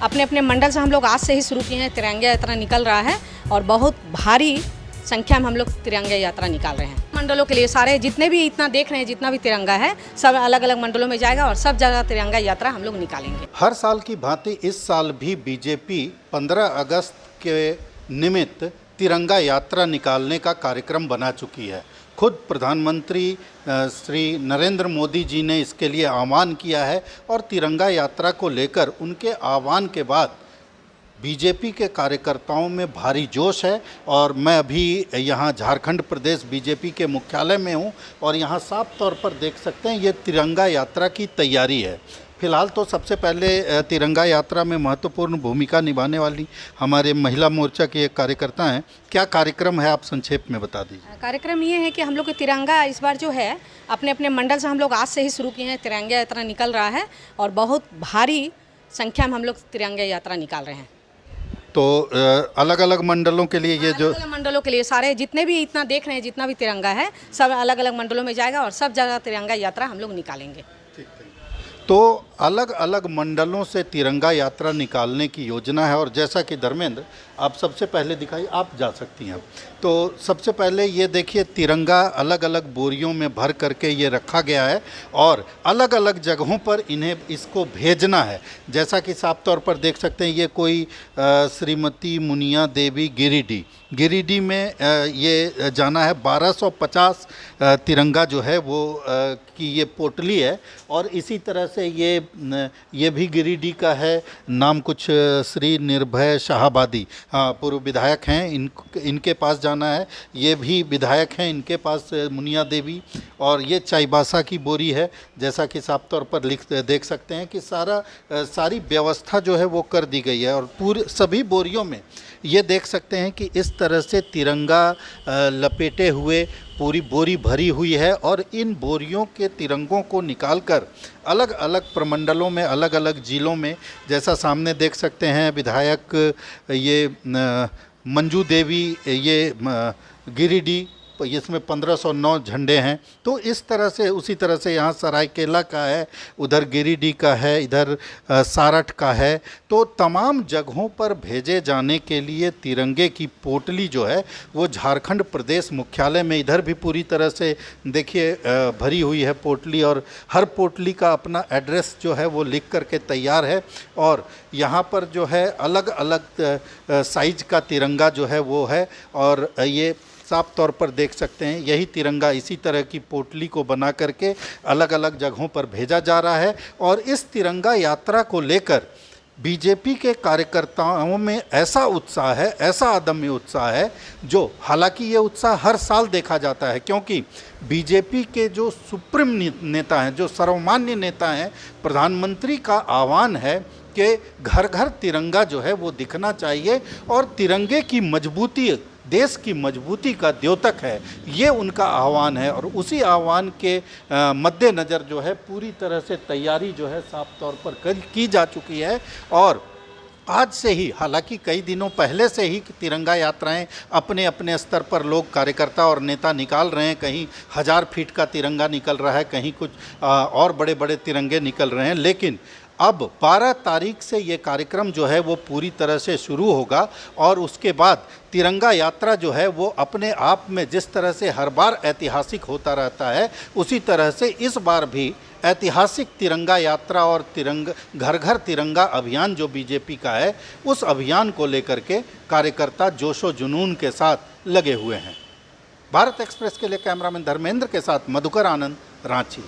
अपने अपने मंडल से हम लोग आज से ही शुरू किए हैं। तिरंगा यात्रा निकल रहा है और बहुत भारी संख्या में हम लोग तिरंगा यात्रा निकाल रहे हैं। मंडलों के लिए सारे जितने भी इतना देख रहे हैं, जितना भी तिरंगा है सब अलग अलग मंडलों में जाएगा और सब जगह तिरंगा यात्रा हम लोग निकालेंगे। हर साल की भांति इस साल भी बीजेपी 15 अगस्त के निमित्त तिरंगा यात्रा निकालने का कार्यक्रम बना चुकी है। खुद प्रधानमंत्री श्री नरेंद्र मोदी जी ने इसके लिए आह्वान किया है और तिरंगा यात्रा को लेकर उनके आह्वान के बाद बीजेपी के कार्यकर्ताओं में भारी जोश है। और मैं अभी यहाँ झारखंड प्रदेश बीजेपी के मुख्यालय में हूँ और यहाँ साफ तौर पर देख सकते हैं ये तिरंगा यात्रा की तैयारी है। फिलहाल तो सबसे पहले तिरंगा यात्रा में महत्वपूर्ण भूमिका निभाने वाली हमारे महिला मोर्चा के एक कार्यकर्ता हैं। क्या कार्यक्रम है, आप संक्षेप में बता दीजिए। कार्यक्रम ये है कि हम लोग के तिरंगा इस बार जो है अपने अपने मंडल से हम लोग आज से ही शुरू किए हैं। तिरंगा यात्रा निकल रहा है और बहुत भारी संख्या में हम लोग तिरंगा यात्रा निकाल रहे हैं। तो अलग अलग मंडलों के लिए ये जो अलग मंडलों के लिए सारे जितने भी इतना देख रहे हैं, जितना भी तिरंगा है सब अलग अलग मंडलों में जाएगा और सब जगह तिरंगा यात्रा हम लोग निकालेंगे। तो अलग अलग मंडलों से तिरंगा यात्रा निकालने की योजना है। और जैसा कि धर्मेंद्र आप सबसे पहले दिखाइए, आप जा सकती हैं। तो सबसे पहले ये देखिए तिरंगा अलग अलग बोरियों में भर करके ये रखा गया है और अलग अलग जगहों पर इन्हें इसको भेजना है। जैसा कि साफ तौर पर देख सकते हैं ये कोई श्रीमती मुनिया देवी गिरिडीह में ये जाना है। 1250 तिरंगा जो है वो की ये पोटली है। और इसी तरह से ये भी गिरिडीह का है। नाम कुछ श्री निर्भय शाहबादी, हाँ पूर्व विधायक हैं, इनके पास जाना है। ये भी विधायक हैं, इनके पास मुनिया देवी। और ये चाईबासा की बोरी है। जैसा कि साफ तौर पर देख सकते हैं कि सारी व्यवस्था जो है वो कर दी गई है। और पूरे सभी बोरियों में ये देख सकते हैं कि इस तरह से तिरंगा लपेटे हुए पूरी बोरी भरी हुई है। और इन बोरियों के तिरंगों को निकालकर अलग अलग प्रमंडलों में, अलग अलग जिलों में, जैसा सामने देख सकते हैं विधायक ये मंजू देवी, ये गिरिडीह, इसमें 1509 झंडे हैं। तो इस तरह से उसी तरह से यहाँ सरायकेला का है, उधर गिरिडीह का है, इधर सारठ का है। तो तमाम जगहों पर भेजे जाने के लिए तिरंगे की पोटली जो है वो झारखंड प्रदेश मुख्यालय में इधर भी पूरी तरह से देखिए भरी हुई है पोटली। और हर पोटली का अपना एड्रेस जो है वो लिख करके तैयार है। और यहाँ पर जो है अलग अलग साइज का तिरंगा जो है वो है। और ये साफ तौर पर देख सकते हैं यही तिरंगा इसी तरह की पोटली को बना करके अलग अलग जगहों पर भेजा जा रहा है। और इस तिरंगा यात्रा को लेकर बीजेपी के कार्यकर्ताओं में ऐसा उत्साह है, ऐसा अदम्य उत्साह है, जो हालांकि ये उत्साह हर साल देखा जाता है। क्योंकि बीजेपी के जो सुप्रीम नेता हैं, जो सर्वमान्य नेता हैं, प्रधानमंत्री का आह्वान है कि घर घर तिरंगा जो है वो दिखना चाहिए। और तिरंगे की मजबूती देश की मजबूती का द्योतक है, ये उनका आह्वान है। और उसी आह्वान के मद्देनज़र जो है पूरी तरह से तैयारी जो है साफ तौर पर की जा चुकी है। और आज से ही, हालांकि कई दिनों पहले से ही तिरंगा यात्राएं अपने अपने स्तर पर लोग कार्यकर्ता और नेता निकाल रहे हैं। कहीं 1000 फीट का तिरंगा निकल रहा है, कहीं कुछ और बड़े बड़े तिरंगे निकल रहे हैं। लेकिन अब 12 तारीख से ये कार्यक्रम जो है वो पूरी तरह से शुरू होगा। और उसके बाद तिरंगा यात्रा जो है वो अपने आप में जिस तरह से हर बार ऐतिहासिक होता रहता है, उसी तरह से इस बार भी ऐतिहासिक तिरंगा यात्रा और घर घर तिरंगा अभियान जो बीजेपी का है, उस अभियान को लेकर के कार्यकर्ता जोशो जुनून के साथ लगे हुए हैं। भारत एक्सप्रेस के लिए कैमरामैन धर्मेंद्र के साथ मधुकर आनंद, रांची।